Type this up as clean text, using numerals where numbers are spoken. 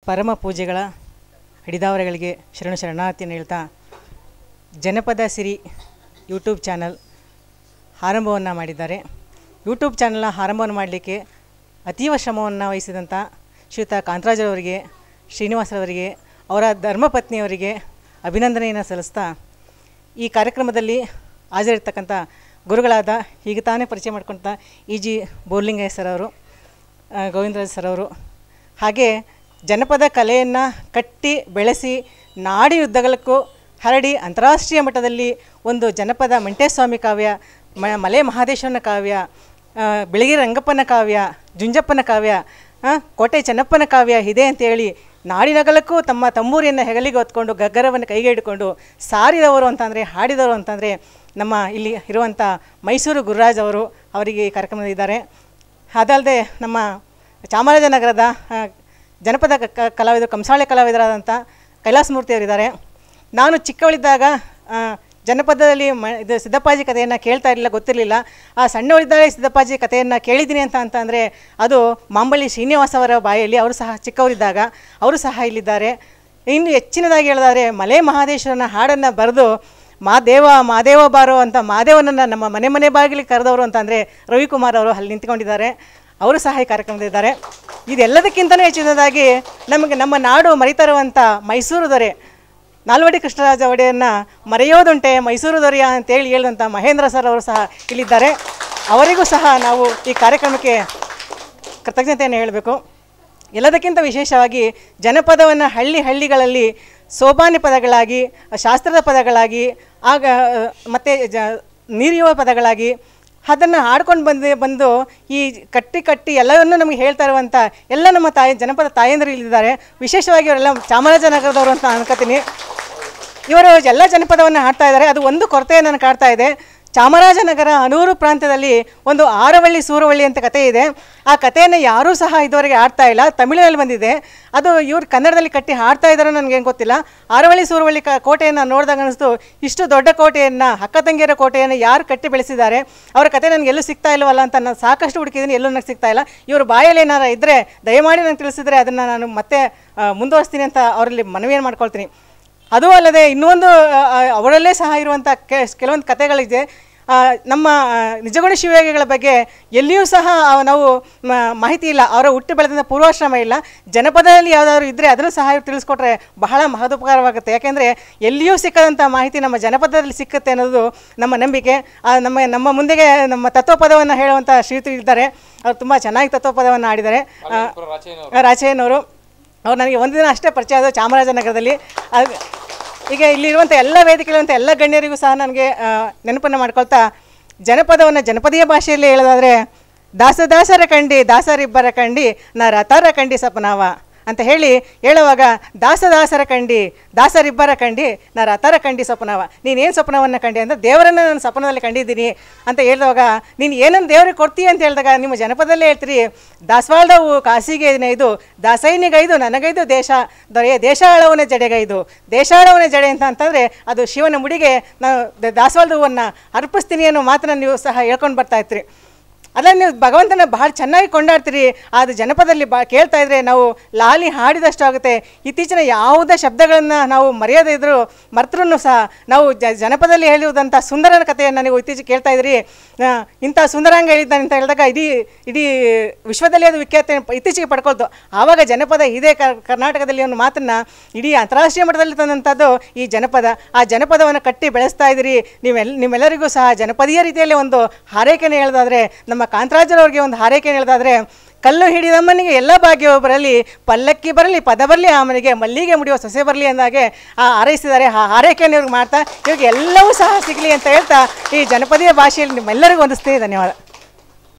ಪರಮ ಪೂಜೆಗಳ ಹಿಡಿದಾವರೆಗಳಿಗೆ ಶರಣಾರ್ಥಿಯನ್ನು ಹೇಳ್ತಾ ಜನಪದ ಸಿರಿ ಯೂಟ್ಯೂಬ್ ಚಾನಲ್ ಆರಂಭವನ್ನು ಮಾಡಿದ್ದಾರೆ. ಯೂಟ್ಯೂಬ್ ಚಾನಲ್ನ ಆರಂಭವನ್ನು ಮಾಡಲಿಕ್ಕೆ ಅತೀವ ಶ್ರಮವನ್ನು ವಹಿಸಿದಂಥ ಶ್ರೀಯುತ ಕಾಂತರಾಜರವರಿಗೆ, ಶ್ರೀನಿವಾಸರವರಿಗೆ, ಅವರ ಧರ್ಮಪತ್ನಿಯವರಿಗೆ ಅಭಿನಂದನೆಯನ್ನು ಸಲ್ಲಿಸ್ತಾ ಈ ಕಾರ್ಯಕ್ರಮದಲ್ಲಿ ಹಾಜರಿರ್ತಕ್ಕಂಥ ಗುರುಗಳಾದ ಈಗ ತಾನೇ ಪರಿಚಯ ಮಾಡ್ಕೊಂತ E.G. ಬೋರ್ಲಿಂಗಯ್ಯ ಸರ್ ಅವರು, ಗೋವಿಂದರಾಜ್ ಸರ್ ಅವರು, ಹಾಗೆ ಜನಪದ ಕಲೆಯನ್ನು ಕಟ್ಟಿ ಬೆಳೆಸಿ ನಾಡಿಯುದ್ದಗಲಕ್ಕೂ ಹರಡಿ ಅಂತಾರಾಷ್ಟ್ರೀಯ ಮಟ್ಟದಲ್ಲಿ ಒಂದು ಜನಪದ ಮಂಟೇಸ್ವಾಮಿ ಕಾವ್ಯ, ಮಲೆ ಮಹಾದೇಶ್ವರನ ಕಾವ್ಯ, ಬೆಳಗಿರಿ ರಂಗಪ್ಪನ ಕಾವ್ಯ, ಜುಂಜಪ್ಪನ ಕಾವ್ಯ, ಕೋಟೆ ಚೆನ್ನಪ್ಪನ ಕಾವ್ಯ ಇದೆ ಅಂತೇಳಿ ನಾಡಿನಗಲಕ್ಕೂ ತಮ್ಮ ತಂಬೂರಿಯನ್ನು ಹೆಗಲಿಗೆ ಹೊತ್ಕೊಂಡು ಗಗ್ಗರವನ್ನು ಕೈಗೆ ಹಿಡ್ಕೊಂಡು ಸಾರಿದವರು ಅಂತಂದರೆ, ಹಾಡಿದವರು ಅಂತಂದರೆ ನಮ್ಮ ಇಲ್ಲಿ ಇರುವಂಥ ಮೈಸೂರು ಗುರುರಾಜ್ ಅವರು. ಅವರಿಗೆ ಈ ಕಾರ್ಯಕ್ರಮದಲ್ಲಿದ್ದಾರೆ. ಅದಲ್ಲದೆ ನಮ್ಮ ಚಾಮರಾಜನಗರದ ಜನಪದ ಕಲಾವಿದರು, ಕಂಸಾಳೆ ಕಲಾವಿದರಾದಂಥ ಕೈಲಾಸಮೂರ್ತಿ ಅವರಿದ್ದಾರೆ. ನಾನು ಚಿಕ್ಕವಳಿದ್ದಾಗ ಜನಪದದಲ್ಲಿ ಇದು ಸಿದ್ದಪ್ಪಾಜಿ ಕಥೆಯನ್ನು ಕೇಳ್ತಾ ಇರಲಿಲ್ಲ, ಗೊತ್ತಿರಲಿಲ್ಲ. ಆ ಸಣ್ಣವಳಿದ್ದಾಗ ಸಿದ್ದಪ್ಪಾಜಿ ಕಥೆಯನ್ನು ಕೇಳಿದ್ದೀನಿ ಅಂತಂದರೆ ಅದು ಮಾಂಬಳ್ಳಿ ಶ್ರೀನಿವಾಸ ಅವರ ಬಾಯಲ್ಲಿ, ಅವರು ಸಹ ಚಿಕ್ಕವರಿದ್ದಾಗ ಅವರು ಸಹ ಇಲ್ಲಿದ್ದಾರೆ. ಇನ್ನು ಹೆಚ್ಚಿನದಾಗಿ ಹೇಳೋದಾದರೆ ಮಲೆ ಮಹಾದೇಶ್ವರನ ಹಾಡನ್ನು ಬರೆದು ಮಾದೇವ ಬಾರೋ ಅಂತ ಮಾದೇವನನ್ನು ನಮ್ಮ ಮನೆ ಬಾಗಿಲಿಗೆ ಕರೆದವರು ಅಂತಂದರೆ ರವಿಕುಮಾರ್ ಅವರು ಅಲ್ಲಿ ನಿಂತ್ಕೊಂಡಿದ್ದಾರೆ. ಅವರು ಸಹ ಈ ಕಾರ್ಯಕ್ರಮದಲ್ಲಿದ್ದಾರೆ. ಇದೆಲ್ಲದಕ್ಕಿಂತಲೂ ಹೆಚ್ಚಿನದಾಗಿ ನಮ್ಮ ನಾಡು ಮರಿತಾ ಇರುವಂಥ ಮೈಸೂರು ದೊರೆ ನಾಲ್ವಡಿ ಕೃಷ್ಣರಾಜ ಒಡೆಯರನ್ನು ಮರೆಯೋದುಂಟೆ ಮೈಸೂರು ದೊರೆಯ ಅಂತೇಳಿ ಹೇಳಿದಂಥ ಮಹೇಂದ್ರ ಸರ್ ಅವರು ಸಹ ಇಲ್ಲಿದ್ದಾರೆ. ಅವರಿಗೂ ಸಹ ನಾವು ಈ ಕಾರ್ಯಕ್ರಮಕ್ಕೆ ಕೃತಜ್ಞತೆಯನ್ನು ಹೇಳಬೇಕು. ಎಲ್ಲದಕ್ಕಿಂತ ವಿಶೇಷವಾಗಿ ಜನಪದವನ್ನು ಹಳ್ಳಿಗಳಲ್ಲಿ ಸೋಪಾನಿ ಪದಗಳಾಗಿ, ಶಾಸ್ತ್ರದ ಪದಗಳಾಗಿ, ಆಗ ಮತ್ತು ನೀರಿಯುವ ಪದಗಳಾಗಿ ಅದನ್ನು ಹಾಡ್ಕೊಂಡು ಬಂದು ಈ ಕಟ್ಟಿ ಎಲ್ಲವನ್ನೂ ನಮಗೆ ಹೇಳ್ತಾ ಇರುವಂಥ ಎಲ್ಲ ನಮ್ಮ ಜನಪದ ತಾಯಂದಿರು ಇಲ್ಲಿದ್ದಾರೆ. ವಿಶೇಷವಾಗಿ ಅವರೆಲ್ಲ ಚಾಮರಾಜನಗರದವರು ಅಂತ ಅನ್ಕೋತೀನಿ. ಇವರು ಎಲ್ಲ ಜನಪದವನ್ನು ಹಾಡ್ತಾ ಇದ್ದಾರೆ. ಅದು ಒಂದು ಕೊರತೆ ನನಗೆ ಕಾಡ್ತಾ ಇದೆ. ಚಾಮರಾಜನಗರ ಅನೂರು ಪ್ರಾಂತ್ಯದಲ್ಲಿ ಒಂದು ಆರವಳ್ಳಿ ಸೂರವಳ್ಳಿ ಅಂತ ಕತೆ ಇದೆ. ಆ ಕಥೆಯನ್ನು ಯಾರೂ ಸಹ ಇದುವರೆಗೆ ಹಾಡ್ತಾ ಇಲ್ಲ. ತಮಿಳಿನಲ್ಲಿ ಬಂದಿದೆ. ಅದು ಇವ್ರು ಕನ್ನಡದಲ್ಲಿ ಕಟ್ಟಿ ಹಾಡ್ತಾ ಇದ್ದಾರೋ ನನಗೇನು ಗೊತ್ತಿಲ್ಲ. ಆರವಳ್ಳಿ ಸೂರವಳ್ಳಿ ಕೋಟೆಯನ್ನು ನೋಡಿದಾಗ ಅನ್ನಿಸ್ತು, ಇಷ್ಟು ದೊಡ್ಡ ಕೋಟೆಯನ್ನು, ಅಕ್ಕ ತಂಗಿಯರ ಕೋಟೆಯನ್ನು ಯಾರು ಕಟ್ಟಿ ಬೆಳೆಸಿದ್ದಾರೆ, ಅವರ ಕತೆ ನನಗೆ ಎಲ್ಲೂ ಸಿಗ್ತಾ ಇಲ್ವಲ್ಲ ಅಂತ ನಾನು ಸಾಕಷ್ಟು ಹುಡುಕಿದ್ದೀನಿ, ಎಲ್ಲೂ ನನಗೆ ಸಿಗ್ತಾ ಇಲ್ಲ. ಇವರು ಬಾಯಲ್ಲಿ ಏನಾರು ಇದ್ದರೆ ದಯಮಾಡಿ ನನಗೆ ತಿಳಿಸಿದರೆ ಅದನ್ನು ನಾನು ಮತ್ತೆ ಮುಂದುವರಿಸ್ತೀನಿ ಅಂತ ಅವರಲ್ಲಿ ಮನವಿಯನ್ನು ಮಾಡ್ಕೊಳ್ತೀನಿ. ಅದೂ ಅಲ್ಲದೆ ಇನ್ನೊಂದು ಅವರಲ್ಲೇ ಸಹ ಇರುವಂಥ ಕೆಲವೊಂದು ಕಥೆಗಳಿದೆ. ನಮ್ಮ ನಿಜಗುಣ ಶಿವಯೋಗಿಗಳ ಬಗ್ಗೆ ಎಲ್ಲಿಯೂ ಸಹ ನಾವು ಮಾಹಿತಿ ಇಲ್ಲ. ಅವರ ಹುಟ್ಟು ಬೆಳೆದಂಥ ಪೂರ್ವಾಶ್ರಮ ಇಲ್ಲ. ಜನಪದದಲ್ಲಿ ಯಾವುದಾದ್ರು ಇದ್ದರೆ ಅದನ್ನು ಸಹ ತಿಳಿಸ್ಕೊಟ್ರೆ ಬಹಳ ಮಹತ್ವಕರವಾಗುತ್ತೆ. ಯಾಕೆಂದರೆ ಎಲ್ಲಿಯೂ ಸಿಕ್ಕದಂಥ ಮಾಹಿತಿ ನಮ್ಮ ಜನಪದದಲ್ಲಿ ಸಿಕ್ಕುತ್ತೆ ಅನ್ನೋದು ನಮ್ಮ ನಂಬಿಕೆ. ನಮ್ಮ ಮುಂದೆಗೆ ನಮ್ಮ ತತ್ವಪದವನ್ನು ಹೇಳುವಂಥ ಶ್ರೀಯುತರು ಇದ್ದಾರೆ. ಅವರು ತುಂಬ ಚೆನ್ನಾಗಿ ತತ್ವಪದವನ್ನು ಆಡಿದ್ದಾರೆ. ರಾಚಯ್ಯನವರು ಅವ್ರು ನನಗೆ ಒಂದು ದಿನ ಅಷ್ಟೇ ಪರಿಚಯ ಆದರು ಚಾಮರಾಜನಗರದಲ್ಲಿ. ಈಗ ಇಲ್ಲಿರುವಂಥ ಎಲ್ಲ ವೇದಿಕೆಗಳಿರುವಂಥ ಎಲ್ಲ ಗಣ್ಯರಿಗೂ ಸಹ ನನಗೆ ನೆನಪನ್ನು ಮಾಡ್ಕೊಳ್ತಾ ಜನಪದವನ್ನು ಜನಪದೀಯ ಭಾಷೆಯಲ್ಲಿ ಹೇಳೋದಾದರೆ, ದಾಸರ ಕಂಡಿ ದಾಸರಿಬ್ಬರ ಕಂಡಿ ನ ರಥರ ಕಂಡಿ ಸಪನಾವ ಅಂತ ಹೇಳುವಾಗ ದಾಸರ ಕಂಡಿ ದಾಸರಿಬ್ಬರ ಕಂಡಿ ನ ರಥರ ಕಂಡಿ ಸ್ವಪ್ನವ. ನೀನೇನು ಸ್ವಪ್ನವನ್ನು ಕಂಡಿ ಅಂದರೆ ದೇವರನ್ನು ನಾನು ಸ್ವಪ್ನದಲ್ಲಿ ಕಂಡಿದ್ದೀನಿ ಅಂತ ಹೇಳಿದಾಗ, ನೀನು ಏನನ್ನು ದೇವರಿಗೆ ಕೊಡ್ತೀಯ ಅಂತ ಹೇಳಿದಾಗ ನಿಮ್ಮ ಜನಪದಲ್ಲೇ ಹೇಳ್ತೀರಿ, ದಾಸವಾಳದವು ಕಾಸಿಗೆ 5, ದಾಸೈನಿಗೈದು ನನಗೈದು ದೊರೆಯ ದೇಶಾಳವನ ಜಡೆಗೈದು. ದೇಶಾಳವನ ಜಡೆ ಅಂತಂದರೆ ಅದು ಶಿವನ ಮುಡಿಗೆ ನಾನು ದಾಸವಾಳದ ಹೂವನ್ನು ಅರ್ಪಿಸ್ತೀನಿ ಅನ್ನೋ ಮಾತನ್ನು ನೀವು ಸಹ ಹೇಳ್ಕೊಂಡು ಬರ್ತಾ ಇರ್ತೀರಿ. ಅದನ್ನು ನೀವು ಭಗವಂತನ ಭಾಳ ಚೆನ್ನಾಗಿ ಕೊಂಡಾಡ್ತೀರಿ. ಅದು ಜನಪದದಲ್ಲಿ ಕೇಳ್ತಾ ಇದ್ದರೆ ನಾವು ಲಾಲಿ ಹಾಡಿದಷ್ಟು ಆಗುತ್ತೆ. ಇತ್ತೀಚಿನ ಯಾವುದೇ ಶಬ್ದಗಳನ್ನು ನಾವು ಮರೆಯದೇ ಇದ್ದರೂ ಮರ್ತರೂ ಸಹ ನಾವು ಜನಪದದಲ್ಲಿ ಹೇಳಿರುವುದಂಥ ಸುಂದರನ ಕಥೆಯನ್ನು ನೀವು ಇತ್ತೀಚೆಗೆ ಕೇಳ್ತಾ ಇದ್ರಿ. ಇಂಥ ಸುಂದರಾಂಗ ಹೇಳಿದ್ದಾನೆ ಅಂತ ಹೇಳಿದಾಗ ಇಡೀ ವಿಶ್ವದಲ್ಲಿ ಅದು ವಿಖ್ಯಾತಿ ಇತ್ತೀಚೆಗೆ ಪಡ್ಕೊಳ್ತು. ಆವಾಗ ಜನಪದ ಇದೇ ಕರ್ನಾಟಕದಲ್ಲಿ ಒಂದು ಮಾತನ್ನು ಇಡೀ ಅಂತಾರಾಷ್ಟ್ರೀಯ ಮಟ್ಟದಲ್ಲಿ ತಂದಂಥದ್ದು ಈ ಜನಪದ. ಆ ಜನಪದವನ್ನು ಕಟ್ಟಿ ಬೆಳೆಸ್ತಾ ಇದ್ದೀರಿ. ನಿಮ್ಮೆಲ್ಲರಿಗೂ ಸಹ ಜನಪದೀಯ ರೀತಿಯಲ್ಲಿ ಒಂದು ಹಾರೈಕೆಯನ್ನು ಹೇಳೋದಾದರೆ, ನಮ್ಮ ಕಾಂತರಾಜರವ್ರಿಗೆ ಒಂದು ಹಾರೈಕೆಯನ್ನು ಹೇಳೋದಾದರೆ, ಕಲ್ಲು ಹಿಡಿದಮ್ಮನಿಗೆ ಎಲ್ಲ ಭಾಗ್ಯವೂ ಬರಲಿ, ಪಲ್ಲಕ್ಕಿ ಬರಲಿ, ಪದ ಬರಲಿ, ಆ ಮನೆಗೆ ಮಲ್ಲಿಗೆ ಮುಡಿಯುವ ಸೊಸೆ ಬರಲಿ ಅಂದಾಗೆ ಹಾರೈಸಿದ್ದಾರೆ. ಆ ಹಾರೈಕೆಯನ್ನು ಇವ್ರಿಗೆ ಮಾಡ್ತಾ ಇವ್ರಿಗೆ ಎಲ್ಲವೂ ಸಹ ಸಿಗಲಿ ಅಂತ ಹೇಳ್ತಾ ಈ ಜನಪದೀಯ ಭಾಷೆಯಲ್ಲಿ ನಿಮ್ಮೆಲ್ಲರಿಗೂ ವಂದಿಸ್ತೀನಿ. ಧನ್ಯವಾದ.